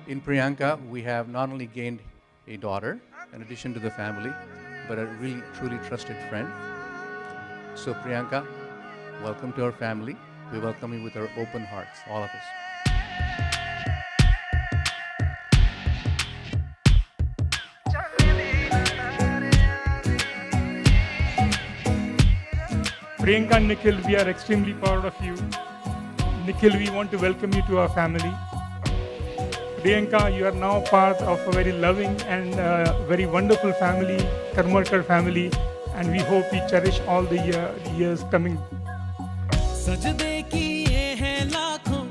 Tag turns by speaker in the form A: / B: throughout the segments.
A: In Preeyanka, we have not only gained a daughter, in addition to the family, but a really, truly trusted friend. So Preeyanka, welcome to our family. We welcome you with our open hearts, all of us.
B: Preeyanka and Nikhil, we are extremely proud of you. Nikhil, we want to welcome you to our family. Preeyanka, you are now part of a very loving and very wonderful family, Karmarkar family, and we hope we cherish all the years coming.
C: सजदे किए हैं लाखों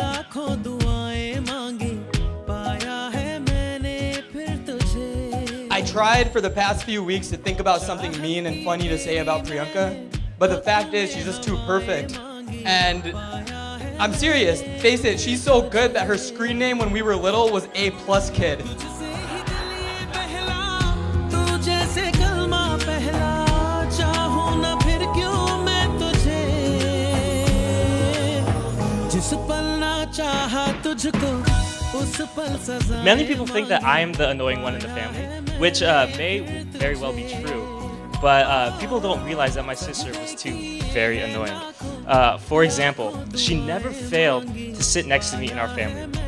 C: लाखों दुआएं मांगी पाया है मैंने फिर तुझे.
D: I tried for the past few weeks to think about something mean and funny to say about Preeyanka, but the fact is she's just too perfect. And I'm serious, face it, she's so good that her screen name when we were little was A+ kid.
E: Many people think that I am the annoying one in the family, which may very well be true. But people don't realize that my sister was too very annoying. For example, she never failed to sit next to me in our family.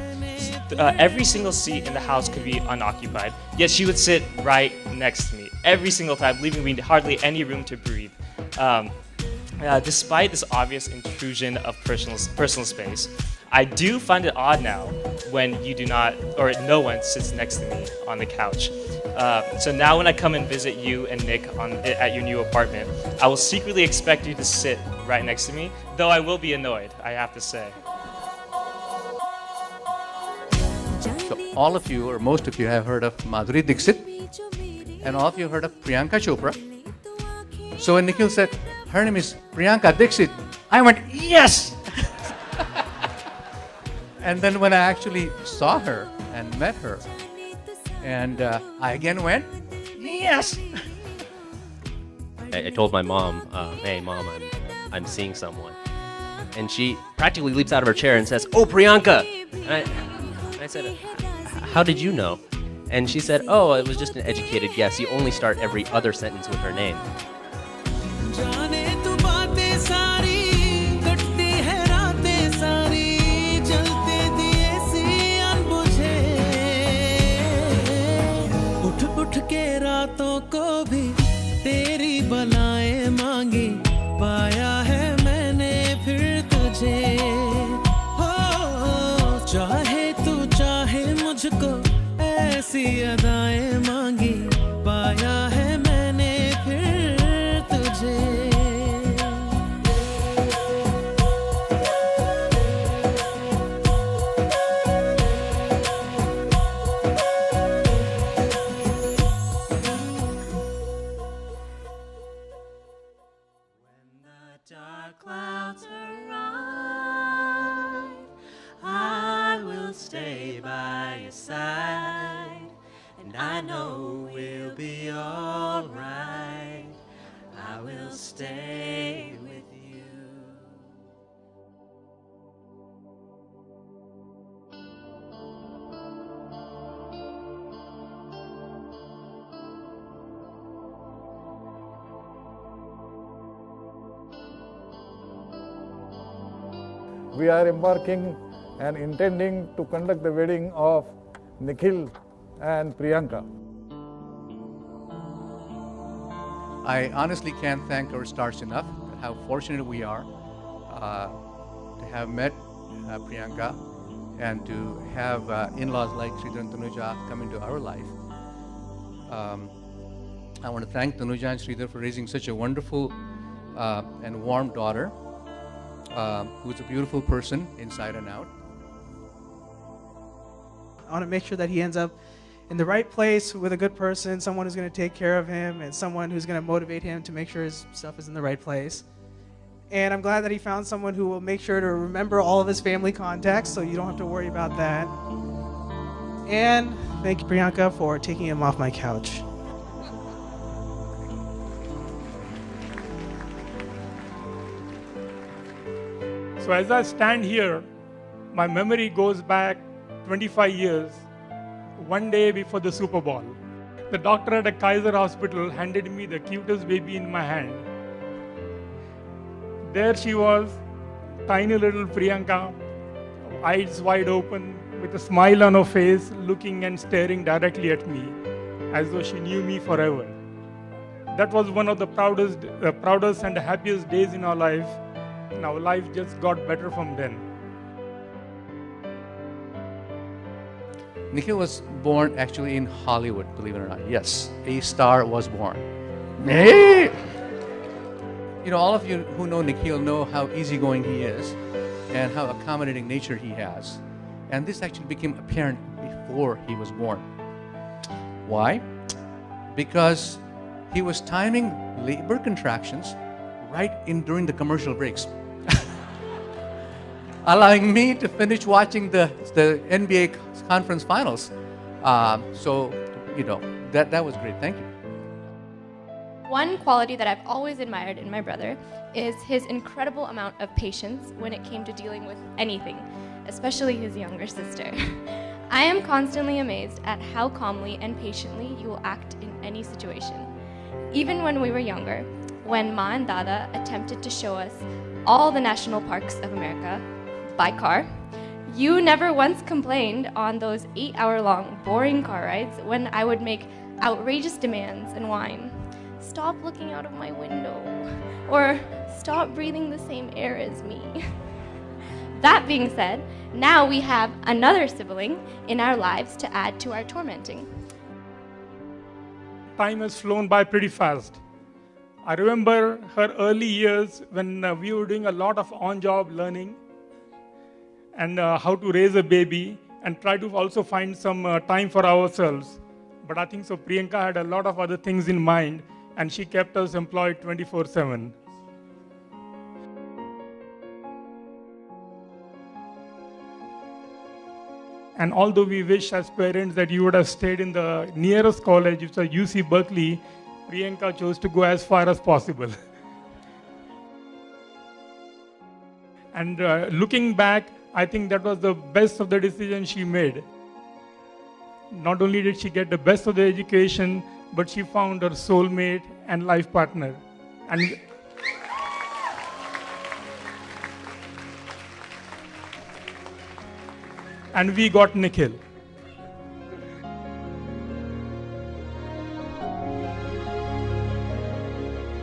E: Every single seat in the house could be unoccupied, yet she would sit right next to me every single time, leaving me hardly any room to breathe. Despite this obvious intrusion of personal space, I do find it odd now when you do not, or no one sits next to me on the couch. So now when I come and visit you and Nick at your new apartment, I will secretly expect you to sit right next to me, though I will be annoyed, I have to say.
A: So all of you, or most of you, have heard of Madhuri Dixit, and all of you have heard of Preeyanka Chopra. So when Nikhil said, her name is Preeyanka Dixit, I went, yes! And then when I actually saw her and met her, and I again went, yes!
F: I told my mom, hey mom, I'm seeing someone. And she practically leaps out of her chair and says, oh, Preeyanka! And I said, how did you know? And she said, oh, it was just an educated guess. You only start every other sentence with her name.
C: रातों को भी तेरी बलाएं मांगी पाया है मैंने फिर तुझे. हो चाहे तू चाहे मुझको ऐसी अदाएं मांगी पाया है मैंने फिर तुझे.
G: Dark clouds arrive, I will stay by your side, and I know we'll be all right. I will stay with you.
H: We are embarking and intending to conduct the wedding of Nikhil and Preeyanka.
A: I honestly can't thank our stars enough, how fortunate we are to have met Preeyanka and to have in-laws like Sridhar and Tanuja come into our life. I want to thank Tanuja and Sridhar for raising such a wonderful and warm daughter who's a beautiful person inside and out.
I: I want to make sure that he ends up in the right place with a good person, someone who's going to take care of him and someone who's going to motivate him to make sure his stuff is in the right place. And I'm glad that he found someone who will make sure to remember all of his family contacts so you don't have to worry about that. And thank you, Preeyanka, for taking him off my couch.
B: So as I stand here, my memory goes back 25 years, one day before the Super Bowl. The doctor at a Kaiser hospital handed me the cutest baby in my hand. There she was, tiny little Preeyanka, eyes wide open, with a smile on her face, looking and staring directly at me, as though she knew me forever. That was one of the proudest and happiest days in our life, and our life just got better from then.
A: Nikhil was born actually in Hollywood, believe it or not. Yes, a star was born. Hey! You know, all of you who know Nikhil know how easygoing he is and how accommodating nature he has. And this actually became apparent before he was born. Why? Because he was timing labor contractions right in during the commercial breaks, allowing me to finish watching the NBA conference finals. So, you know, that was great. Thank you.
J: One quality that I've always admired in my brother is his incredible amount of patience when it came to dealing with anything, especially his younger sister. I am constantly amazed at how calmly and patiently you will act in any situation. Even when we were younger, when Ma and Dada attempted to show us all the national parks of America by car, you never once complained on those 8-hour-long boring car rides when I would make outrageous demands and whine. Stop looking out of my window, or stop breathing the same air as me. That being said, now we have another sibling in our lives to add to our tormenting.
B: Time has flown by pretty fast. I remember her early years when we were doing a lot of on-job learning and how to raise a baby and try to also find some time for ourselves. But I think so Preeyanka had a lot of other things in mind, and she kept us employed 24/7. And although we wish as parents that you would have stayed in the nearest college, which was UC Berkeley, Preeyanka chose to go as far as possible. And looking back, I think that was the best of the decisions she made. Not only did she get the best of the education, but she found her soulmate and life partner. And we got Nikhil.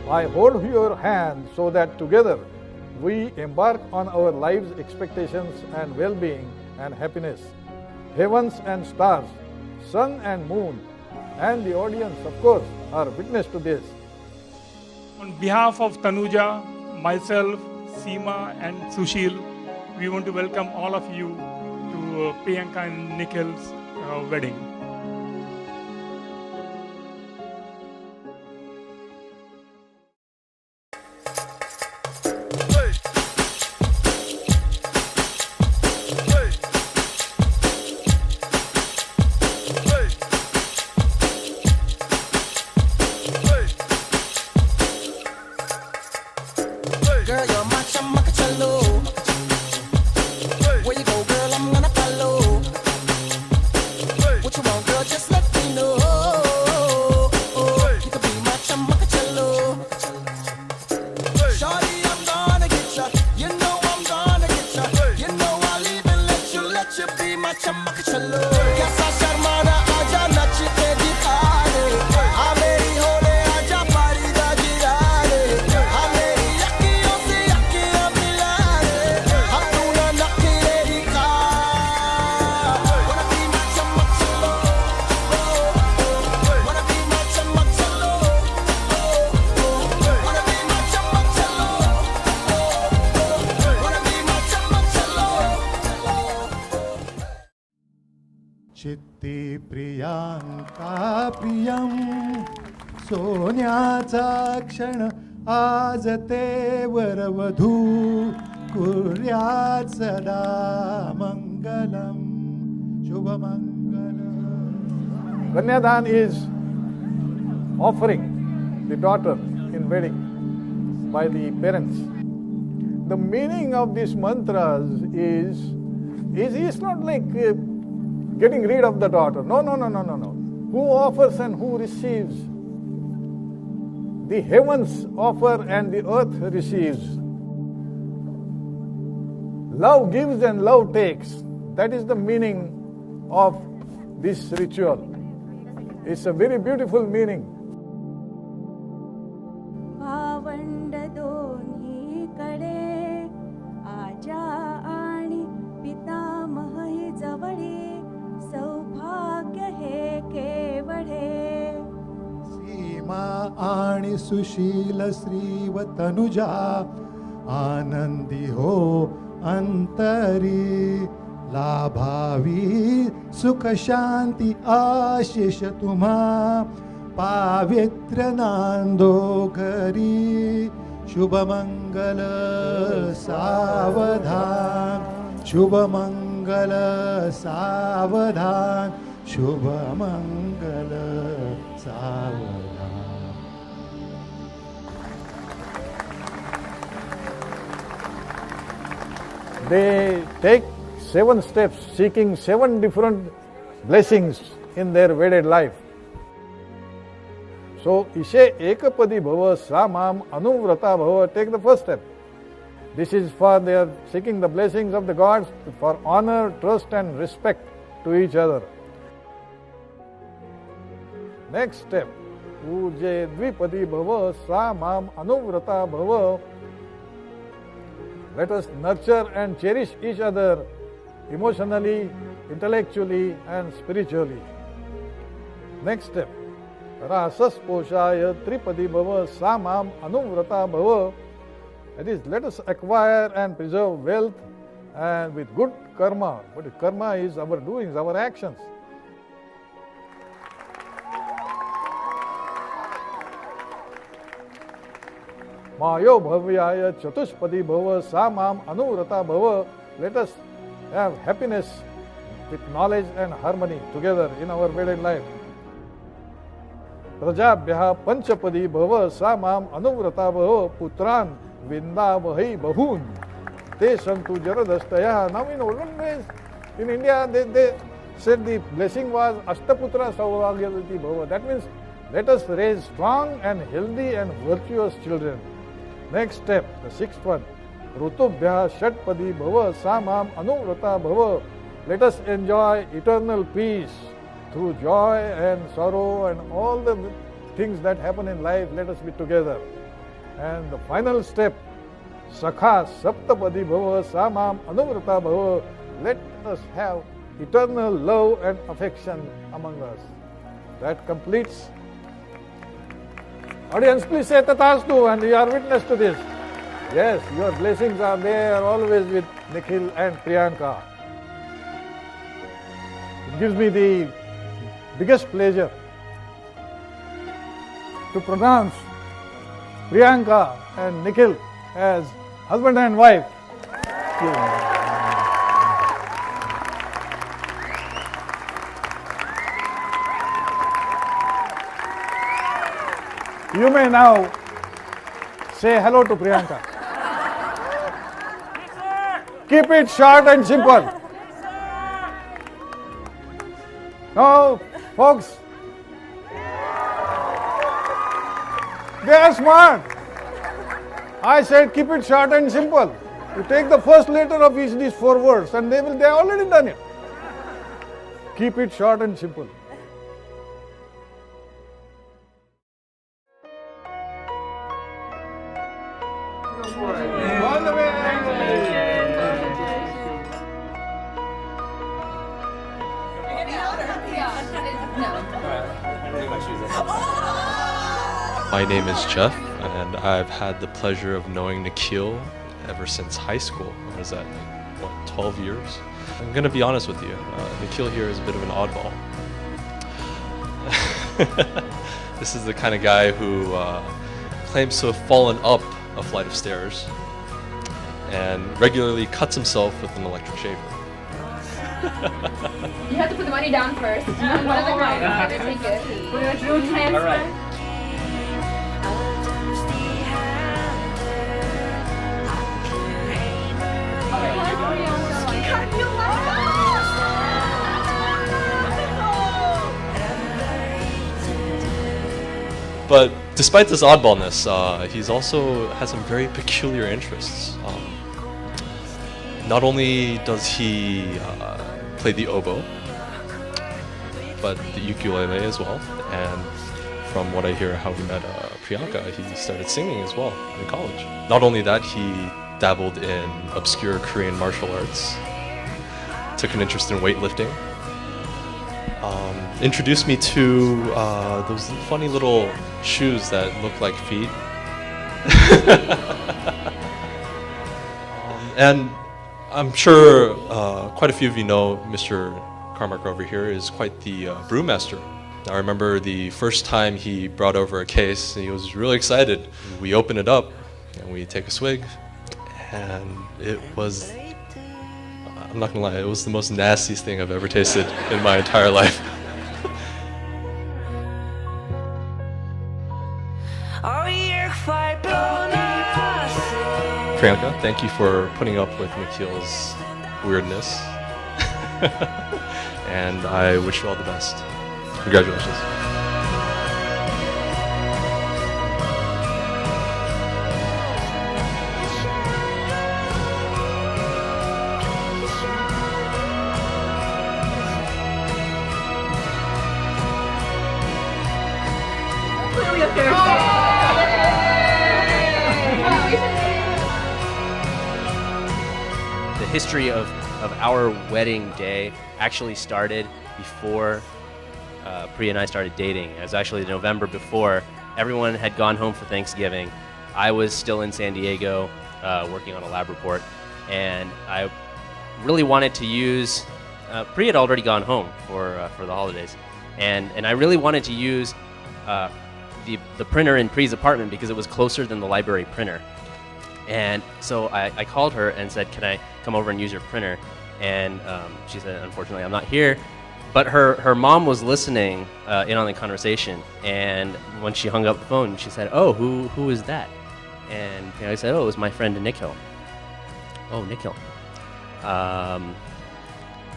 H: I hold your hand so that together we embark on our life's expectations and well-being and happiness. Heavens and stars, sun and moon, and the audience, of course, are witness to this.
B: On behalf of Tanuja, myself, Seema, and Sushil, we want to welcome all of you to Preeyanka and Nikhil's wedding.
C: Girl, you're my chamakachalo. Where you go, girl, I'm gonna follow. What you want, girl, just let me know. You could be my chamakachalo. Shorty, I'm gonna get ya. You know I'm gonna get ya. You know I'll even let you be my chamakachalo. Kaisa sharmana aaja nach ke dikha de. Aa meri hole aaja pari da gira de. Aa meri yakkiyon se yakkiyan mila de. Hum tu na nakhile dikha. Wanna be my chamakachalo. Wanna be my chamakachalo. Wanna be my chamakachalo. Wanna be my chamakachalo.
K: चित्ती प्रियांका प्रियम सोन्याचा क्षण आज ते वरवधू कुर्यात सदा मंगलम शुभमंगलम.
H: Kanyadan is offering the daughter in wedding by the parents. The meaning of these mantras is not like getting rid of the daughter. No, no, no, no, no, no. Who offers and who receives? The heavens offer and the earth receives. Love gives and love takes. That is the meaning of this ritual. It's a very beautiful meaning.
L: भावंड दोन्हीकडे आजा आणि पितामह हे जवळे सौभाग्य हे केवढे
K: सीमा आणि सुशील श्रीव तनुजा आनंदी हो अंतरी लाभावी सुख शांती आशिष तुम्हा पावित्र नांदो घरी शुभमंगल सावधान शुभमंगल सावधान शुभमंगल सावधान.
H: They take 7 steps seeking 7 different blessings in their wedded life. So, Ishe ekapadi bhava samam anuvrata bhava. Take the first step. This is for they are seeking the blessings of the gods for honor, trust and respect to each other. Next step. Uje dvipadi bhava samam anuvrata bhava. Let us nurture and cherish each other emotionally, intellectually and spiritually. Next step. Rasas poshaya tripadi bhava samam anuvrata bhava. That is, let us acquire and preserve wealth and with good karma. But karma is our doings, our actions. Mayo bhavyaya chatushpadi bhava samam anuvrata bhava. Let us have happiness with knowledge and harmony together in our wedded life. Prajabhyaha panchapadi bhava samam anuvrata bhava putran vindavahai bahun te santu jaradastaya. Now in olden days in India they said the blessing was ashtaputra sauraghyati bhava. That means let us raise strong and healthy and virtuous children. Next step, the 6th one. Rutubhya shatpadi bhava samam anuvrata bhava. Let us enjoy eternal peace through joy and sorrow and all the things that happen in life. Let us be together. And the final step, Sakha saptapadi bhava samam anuvrata bhava. Let us have eternal love and affection among us. That completes. Audience, please say Tathastu, and you are witness to this. Yes, your blessings are there always with Nikhil and Preeyanka. It gives me the biggest pleasure to pronounce Preeyanka and Nikhil as husband and wife. You may now say hello to Preeyanka. Keep it short and simple. Now, folks, they are smart. I said keep it short and simple. You take the first letter of each of these 4 words and they have already done it. Keep it short and simple. All the way.
M: My name is Jeff, and I've had the pleasure of knowing Nikhil ever since high school. I was at, 12 years? I'm going to be honest with you. Nikhil here is a bit of an oddball. This is the kind of guy who claims to have fallen up a flight of stairs and regularly cuts himself with an electric shaver.
J: You have to put the money down first. One of the guys is going to take it. We're going to do transfer.
M: All right. Despite this oddballness, he's also has some very peculiar interests. Not only does he play the oboe, but the ukulele as well. And from what I hear how he met Preeyanka, he started singing as well in college. Not only that, he dabbled in obscure Korean martial arts, took an interest in weightlifting, introduced me to those funny little shoes that look like feet. And I'm sure quite a few of you know Mr. Carmack over here is quite the brewmaster. I remember the first time he brought over a case, he was really excited. We open it up and we take a swig, and it was, I'm not gonna lie, it was the most nastiest thing I've ever tasted in my entire life. Preeyanka, thank you for putting up with Nikhil's weirdness. And I wish you all the best. Congratulations.
F: The history of our wedding day actually started before Priya and I started dating. It was actually the November before. Everyone had gone home for Thanksgiving. I was still in San Diego working on a lab report, and I really wanted to use, Priya had already gone home for the holidays, and I really wanted to use the printer in Priya's apartment because it was closer than the library printer. And so I called her and said, can I come over and use your printer? And she said, unfortunately, I'm not here. But her mom was listening in on the conversation. And when she hung up the phone, she said, oh, who is that? And I said, oh, it was my friend Nikhil. Oh, Nikhil.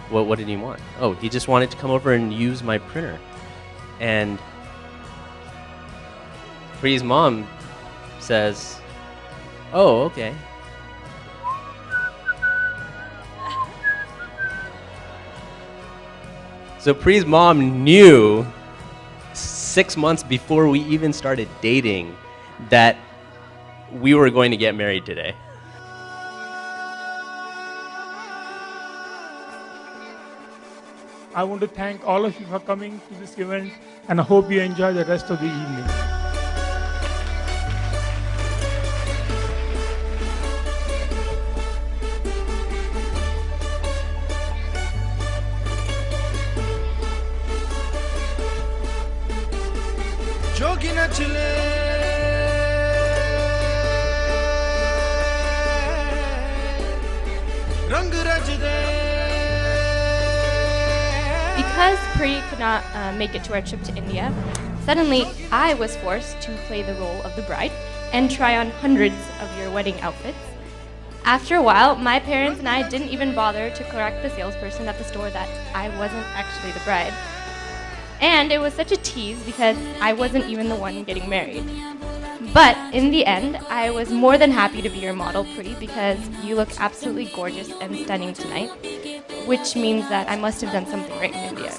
F: What did he want? Oh, he just wanted to come over and use my printer. And Priya's mom says, oh, okay. So Priya's mom knew 6 months before we even started dating that we were going to get married today.
B: I want to thank all of you for coming to this event, and I hope you enjoy the rest of the evening.
C: जोगी नचले रंग रच दे.
J: Because Pri could not make it to our trip to India, suddenly I was forced to play the role of the bride and try on hundreds of your wedding outfits. After a while, my parents and I didn't even bother to correct the salesperson at the store that I wasn't actually the bride. And it was such a tease because I wasn't even the one getting married. But in the end, I was more than happy to be your model, Pri, because you look absolutely gorgeous and stunning tonight, which means that I must have done something right in India.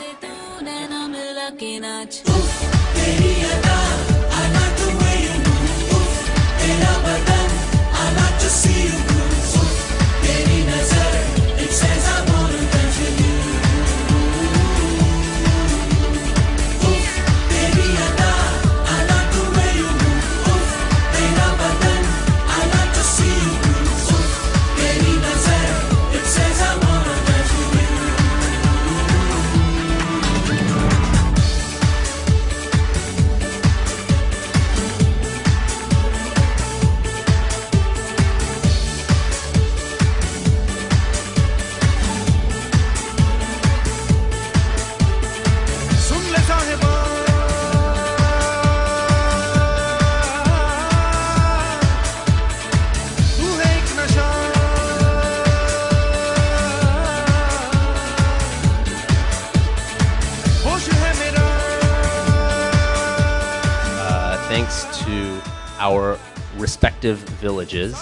F: our respective villages,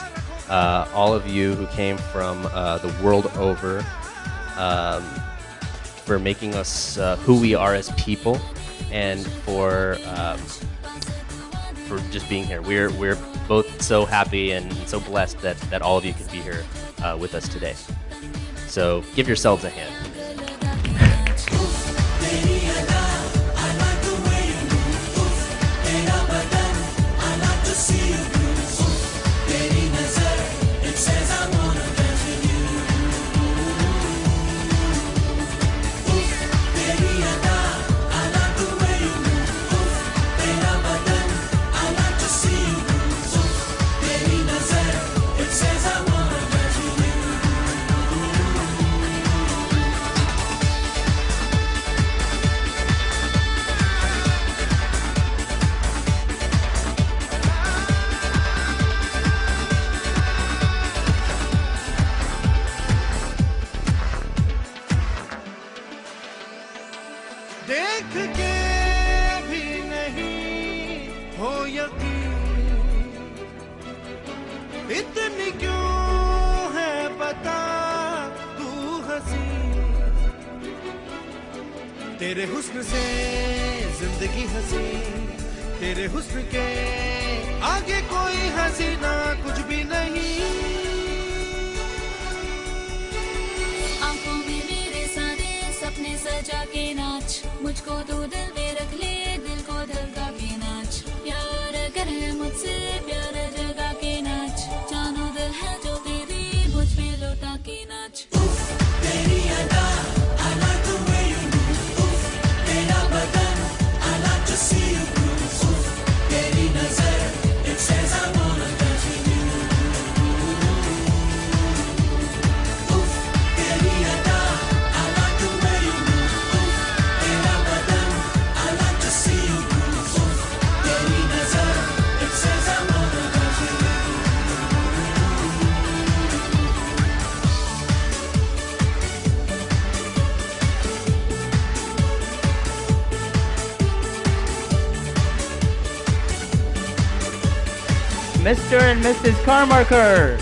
F: all of you who came from the world over, for making us who we are as people, and for just being here. We're both so happy and so blessed that all of you could be here with us today. So give yourselves a hand.
C: देख के भी नहीं हो यकीन, इतनी क्यों है बता तू हंसी, तेरे हुस्न से जिंदगी हंसी, तेरे हुस्न के आगे कोई हसीना कुछ भी नहीं।
N: आंखों में मेरे सारे सपने सजा के नाच, मुझको तो दिल में रख ले, दिल को धड़का के नाच, प्यार करे मुझसे प्यार जगा के नाच, जानो दिल है जो तेरी मुझ पे लौटा के नाच। तेरी अदा I like the way you move, तेरा बदन I like to see you groove, तेरी नजर it says I wanna touch you, तेरी अदा I like the way you move, तेरा बदन I like to see you groove, तेरी नजर it says I wanna touch you।
O: Mr. and Mrs. Carmarker.